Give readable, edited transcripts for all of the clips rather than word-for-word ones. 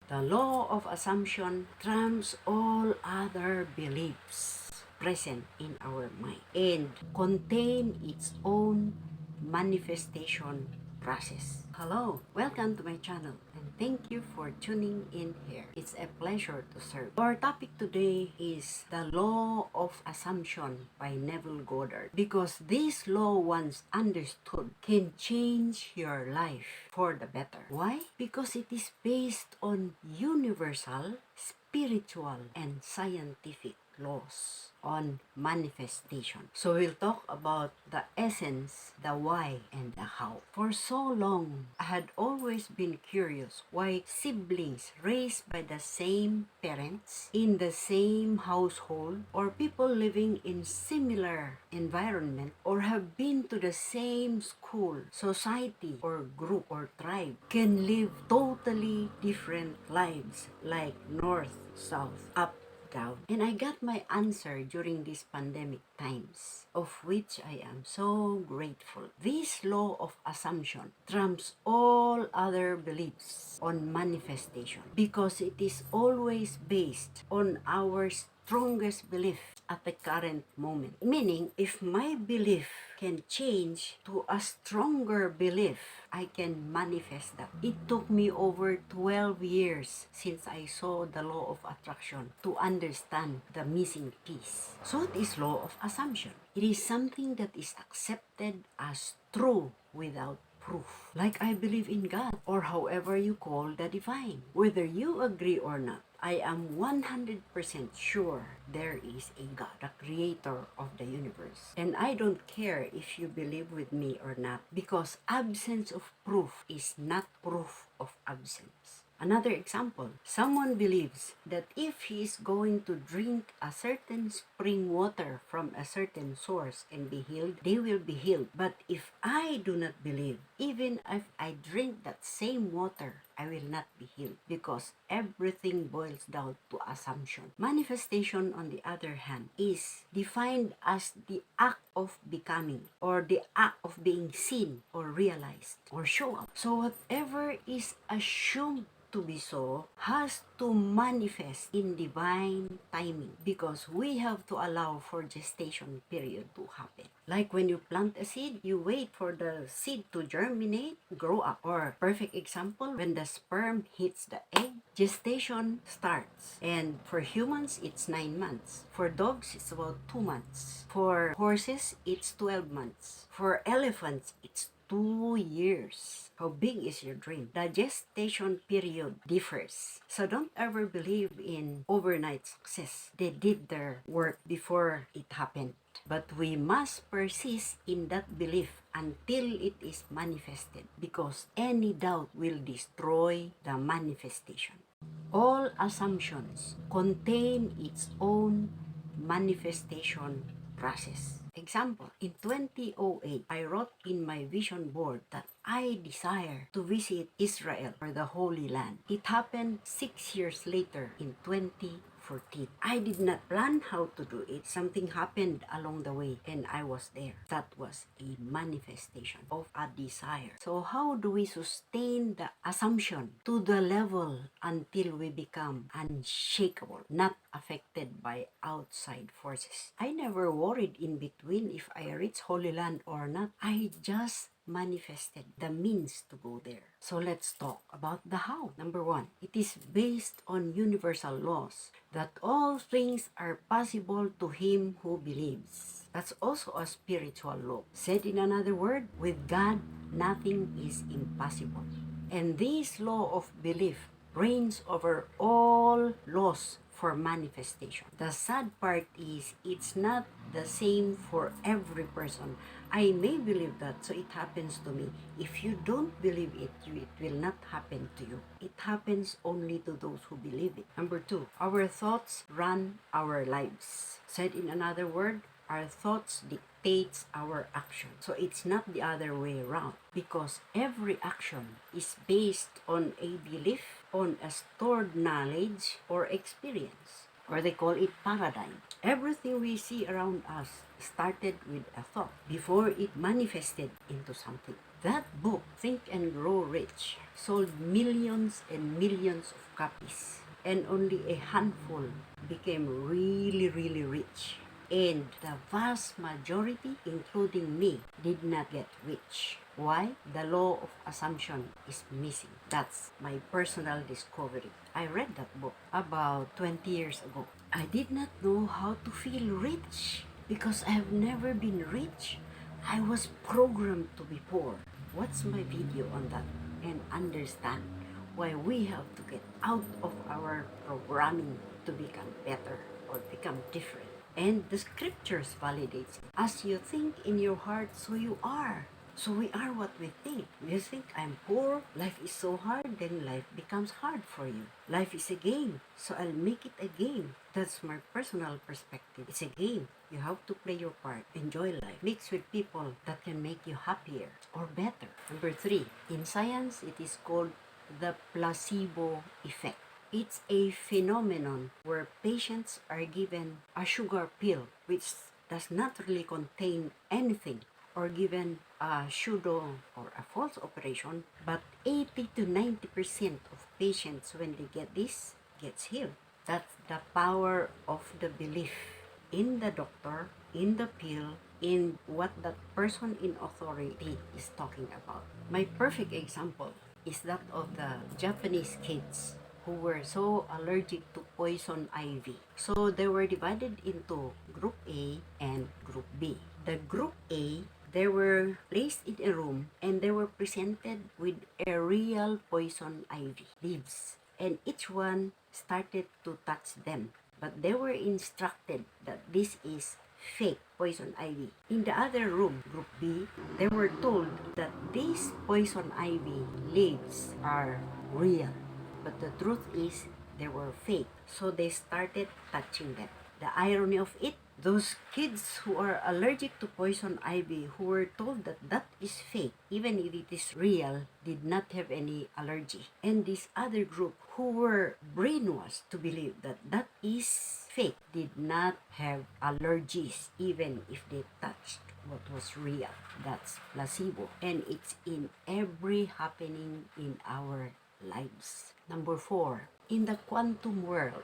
The law of assumption trumps all other beliefs present in our mind and contain its own manifestation process. Hello, welcome to my channel and thank you for tuning in here. It's a pleasure to serve. Our topic today is the law of assumption by Neville Goddard, because this law, once understood, can change your life for the better. Why? Because it is based on universal, spiritual, and scientific laws on manifestation. So we'll talk about the essence, the why, and the how. For so long, I had always been curious why siblings raised by the same parents, in the same household, or people living in similar environment, or have been to the same school, society, or group, or tribe, can live totally different lives, like north, south, up, down. And I got my answer during these pandemic times, of which I am so grateful. This law of assumption trumps all other beliefs on manifestation, because it is always based on our strongest belief at the current moment. Meaning, if my belief can change to a stronger belief, I can manifest that. It took me over 12 years since I saw the law of attraction to understand the missing piece. So what is law of assumption? It is something that is accepted as true without proof. Like I believe in God, or however you call the divine. Whether you agree or not, I am 100% sure there is a God, the creator of the universe. And I don't care if you believe with me or not, because absence of proof is not proof of absence. Another example, someone believes that if he is going to drink a certain spring water from a certain source and be healed, they will be healed. But if I do not believe, even if I drink that same water, I will not be healed, because everything boils down to assumption. Manifestation, on the other hand, is defined as the act of becoming, or the act of being seen or realized or show up. So whatever is assumed to be so has to manifest in divine timing, because we have to allow for gestation period to happen. Like when you plant a seed, you wait for the seed to germinate, grow up. Or perfect example, when the sperm hits the egg, gestation starts. And for humans, it's 9 months. For dogs, it's about 2 months. For horses, it's 12 months. For elephants, it's 2 years. How big is your dream? The gestation period differs. So don't ever believe in overnight success. They did their work before it happened. But we must persist in that belief until it is manifested, because any doubt will destroy the manifestation. All assumptions contain its own manifestation process. Example, in 2008, I wrote in my vision board that I desire to visit Israel, or the Holy Land. It happened 6 years later in 2014. I did not plan how to do it. Something happened along the way and I was there. That was a manifestation of a desire. So how do we sustain the assumption to the level until we become unshakable, not affected by outside forces? I never worried in between if I reach Holy Land or not. I just manifested the means to go there. So let's talk about the how. Number one, it is based on universal laws that all things are possible to him who believes. That's also a spiritual law. Said in another word, with God, nothing is impossible. And this law of belief reigns over all laws for manifestation. The sad part is it's not the same for every person. I may believe that, so it happens to me. If you don't believe it, it will not happen to you. It happens only to those who believe it. Number two, our thoughts run our lives. Said in another word, our thoughts dictates our action. So it's not the other way around, because every action is based on a belief, on a stored knowledge or experience, or they call it paradigm. Everything we see around us started with a thought before it manifested into something. That book, Think and Grow Rich, sold millions and millions of copies, and only a handful became really, really rich. And the vast majority, including me, did not get rich. Why? The law of assumption is missing. That's my personal discovery. I read that book about 20 years ago. I did not know how to feel rich because I have never been rich. I was programmed to be poor. Watch my video on that and understand why we have to get out of our programming to become better or become different. And the scriptures validates it. As you think in your heart, so you are. So we are what we think. You think I'm poor, life is so hard, then life becomes hard for you. Life is a game, so I'll make it a game. That's my personal perspective. It's a game. You have to play your part. Enjoy life. Mix with people that can make you happier or better. Number 3, in science, it is called the placebo effect. It's a phenomenon where patients are given a sugar pill which does not really contain anything, or given a pseudo or a false operation, but 80 to 90% of patients, when they get this, gets healed. That's the power of the belief in the doctor, in the pill, in what that person in authority is talking about. My perfect example is that of the Japanese kids who were so allergic to poison ivy. So they were divided into group A and group B. The group A, they were placed in a room and they were presented with a real poison ivy leaves, and each one started to touch them, but they were instructed that this is fake poison ivy. In the other room, group B, they were told that these poison ivy leaves are real, but the truth is they were fake. So they started touching them. The irony of it, those kids who are allergic to poison ivy, who were told that that is fake, even if it is real, did not have any allergy. And this other group who were brainwashed to believe that that is fake did not have allergies, even if they touched what was real. That's placebo. And it's in every happening in our lives. Number 4, in the quantum world,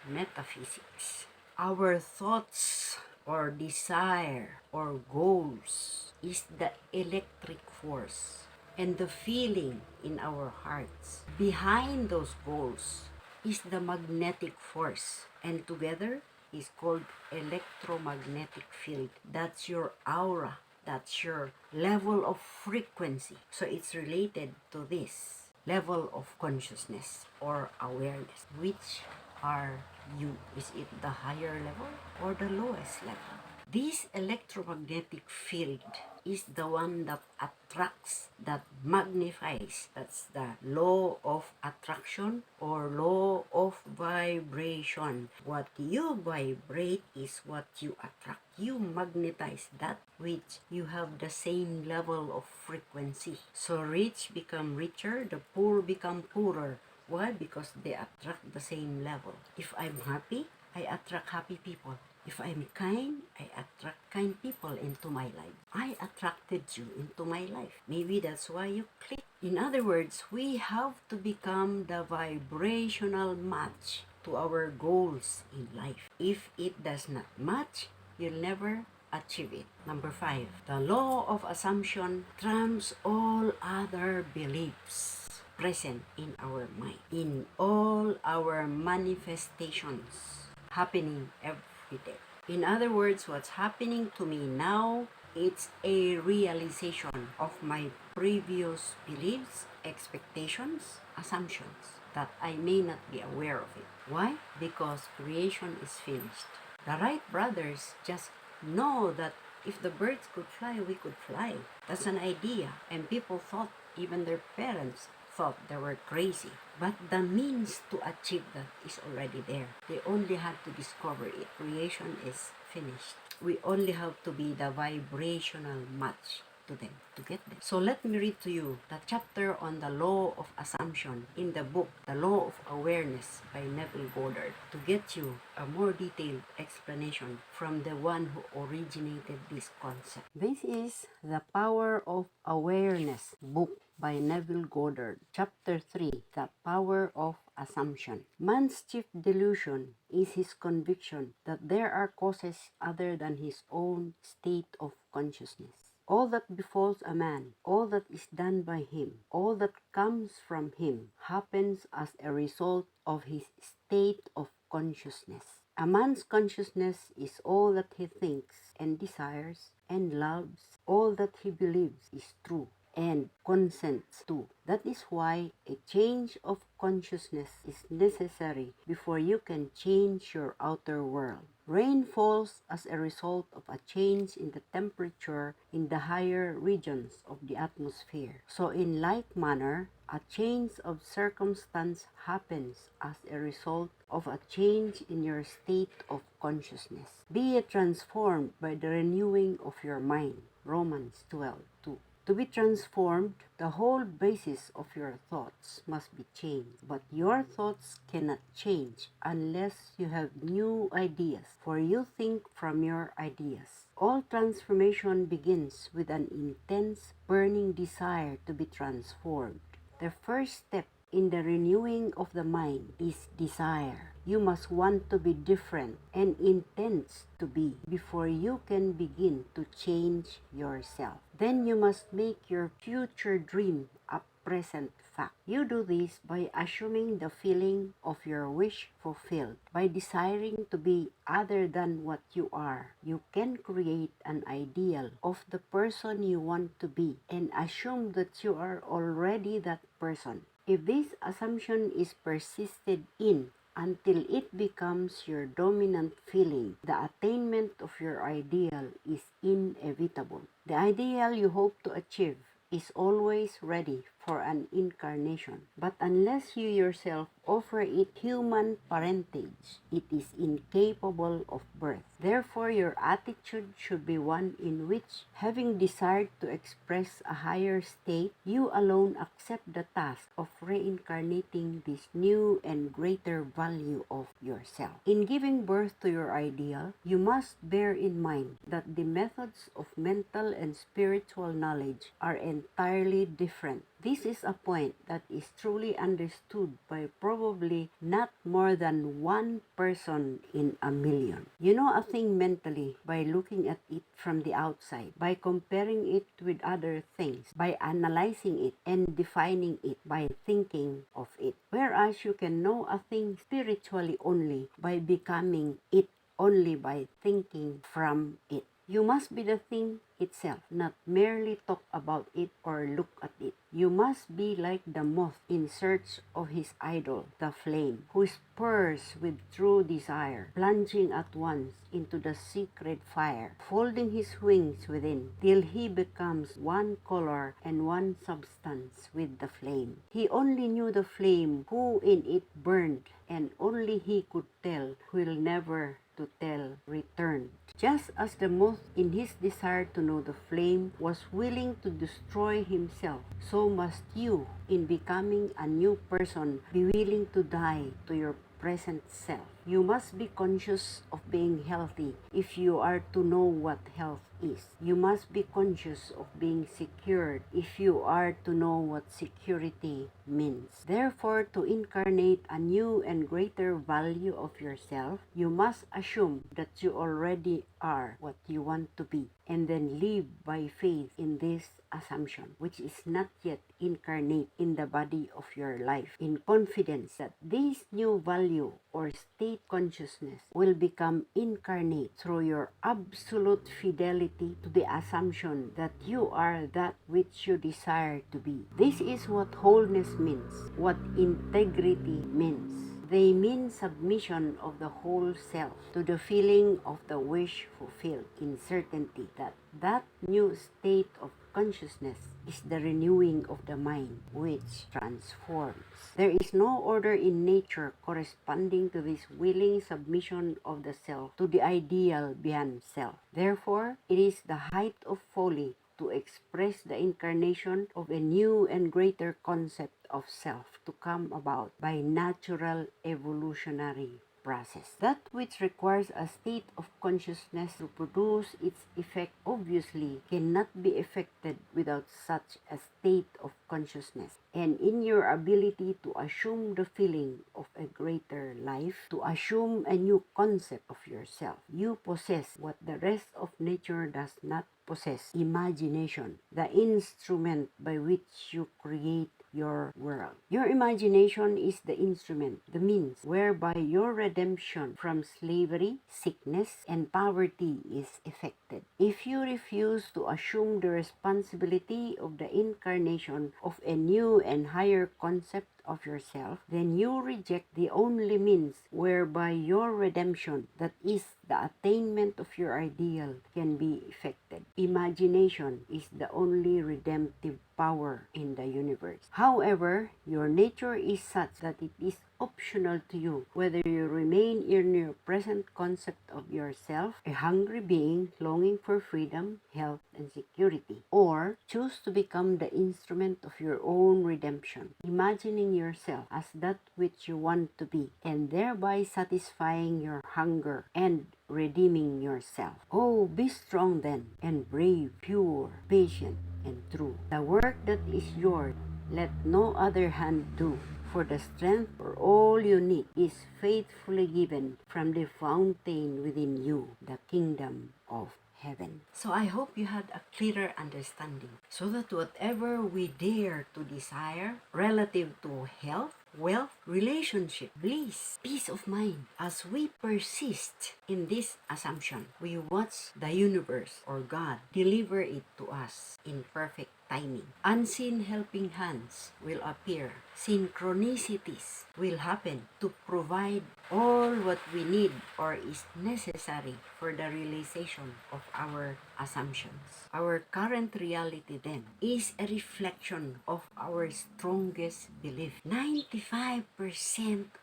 metaphysics, our thoughts or desire or goals is the electric force, and the feeling in our hearts behind those goals is the magnetic force, and together is called electromagnetic field. That's your aura, that's your level of frequency. So it's related to this level of consciousness or awareness. Which are you? Is it the higher level or the lowest level? This electromagnetic field is the one that attracts, that magnifies. That's the law of attraction or law of vibration. What you vibrate is what you attract. You magnetize that which you have the same level of frequency. So rich become richer, the poor become poorer. Why? Because they attract the same level. If I'm happy, I attract happy people. If I'm kind, I attract kind people into my life. I attracted you into my life. Maybe that's why you click. In other words, we have to become the vibrational match to our goals in life. If it does not match, you'll never achieve it. Number 5, the law of assumption trumps all other beliefs present in our mind, in all our manifestations happening every day. In other words, what's happening to me now, it's a realization of my previous beliefs, expectations, assumptions that I may not be aware of it. Why? Because creation is finished. The Wright brothers just know that if the birds could fly, we could fly. That's an idea. And people thought, even their parents thought they were crazy. But the means to achieve that is already there. They only had to discover it. Creation is finished. We only have to be the vibrational match to them, to get them. So let me read to you the chapter on the law of assumption in the book, The Law of Awareness by Neville Goddard, to get you a more detailed explanation from the one who originated this concept. This is The Power of Awareness book by Neville Goddard, Chapter 3, The Power of Assumption. Man's chief delusion is his conviction that there are causes other than his own state of consciousness. All that befalls a man, all that is done by him, all that comes from him, happens as a result of his state of consciousness. A man's consciousness is all that he thinks and desires and loves, all that he believes is true and consents to. That is why a change of consciousness is necessary before you can change your outer world. Rain falls as a result of a change in the temperature in the higher regions of the atmosphere. So in like manner, a change of circumstance happens as a result of a change in your state of consciousness. Be it transformed by the renewing of your mind. Romans 12:2. To be transformed, the whole basis of your thoughts must be changed. But your thoughts cannot change unless you have new ideas, for you think from your ideas. All transformation begins with an intense, burning desire to be transformed. The first step in the renewing of the mind is desire. You must want to be different and intends to be before you can begin to change yourself. Then you must make your future dream a present fact. You do this by assuming the feeling of your wish fulfilled. By desiring to be other than what you are, you can create an ideal of the person you want to be and assume that you are already that person. If this assumption is persisted in until it becomes your dominant feeling, the attainment of your ideal is inevitable. The ideal you hope to achieve is always ready for an incarnation. But unless you yourself offer it human parentage, it is incapable of birth. Therefore, your attitude should be one in which, having desired to express a higher state, you alone accept the task of reincarnating this new and greater value of yourself. In giving birth to your ideal, you must bear in mind that the methods of mental and spiritual knowledge are entirely different. This is a point that is truly understood by probably not more than one person in a million. You know a thing mentally by looking at it from the outside, by comparing it with other things, by analyzing it and defining it, by thinking of it. Whereas you can know a thing spiritually only by becoming it, only by thinking from it. You must be the thing itself, not merely talk about it or look at it. You must be like the moth in search of his idol, the flame, who spurs with true desire, plunging at once into the secret fire, folding his wings within, till he becomes one color and one substance with the flame. He only knew the flame who in it burned, and only he could tell who will never to tell returned. Just as the moth in his desire to know the flame was willing to destroy himself, so must you, in becoming a new person, be willing to die to your present self. You must be conscious of being healthy if you are to know what health is. You must be conscious of being secured if you are to know what security means. Therefore, to incarnate a new and greater value of yourself, you must assume that you already are what you want to be, and then live by faith in this assumption, which is not yet incarnate in the body of your life, in confidence that this new value or state consciousness will become incarnate through your absolute fidelity to the assumption that you are that which you desire to be. This is what wholeness means, what integrity means. They mean submission of the whole self to the feeling of the wish fulfilled, in certainty that that new state of consciousness is the renewing of the mind, which transforms. There is no order in nature corresponding to this willing submission of the self to the ideal beyond self. Therefore, it is the height of folly to express the incarnation of a new and greater concept of self to come about by natural evolutionary process. That which requires a state of consciousness to produce its effect obviously cannot be effected without such a state of consciousness. And in your ability to assume the feeling of a greater life, to assume a new concept of yourself, you possess what the rest of nature does not possess: imagination, the instrument by which you create your world. Your imagination is the instrument, the means whereby your redemption from slavery, sickness, and poverty is effected. If you refuse to assume the responsibility of the incarnation of a new and higher concept of yourself, then you reject the only means whereby your redemption, that is, the attainment of your ideal, can be effected. Imagination is the only redemptive power in the universe. However, your nature is such that it is optional to you whether you remain in your present concept of yourself, a hungry being longing for freedom, health, and security, or choose to become the instrument of your own redemption, imagining yourself as that which you want to be, and thereby satisfying your hunger and redeeming yourself. Oh, be strong then, and brave, pure, patient, and true. The work that is yours, let no other hand do, for the strength for all you need is faithfully given from the fountain within you, the kingdom of heaven. So I hope you had a clearer understanding, so that whatever we dare to desire relative to health, wealth, relationship, bliss, peace of mind, as we persist in this assumption, we watch the universe or God deliver it to us in perfect timing. Unseen helping hands will appear. Synchronicities will happen to provide all what we need or is necessary for the realization of our assumptions. Our current reality then is a reflection of our strongest belief. 95%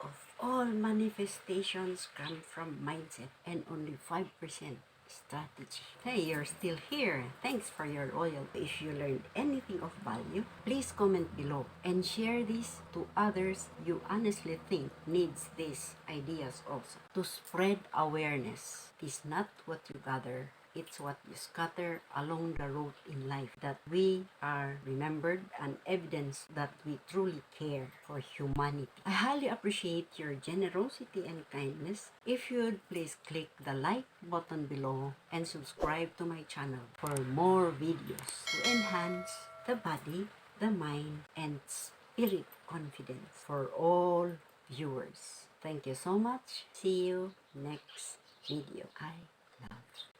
of all manifestations come from mindset, and only 5% strategy. Hey, you're still here. Thanks for your loyalty. If you learned anything of value, please comment below and share this to others you honestly think needs these ideas also. To spread awareness is not what you gather, it's what you scatter along the road in life, that we are remembered and evidence that we truly care for humanity. I highly appreciate your generosity and kindness. If you'd please click the like button below and subscribe to my channel for more videos to enhance the body, the mind, and spirit confidence for all viewers. Thank you so much. See you next video. I love you.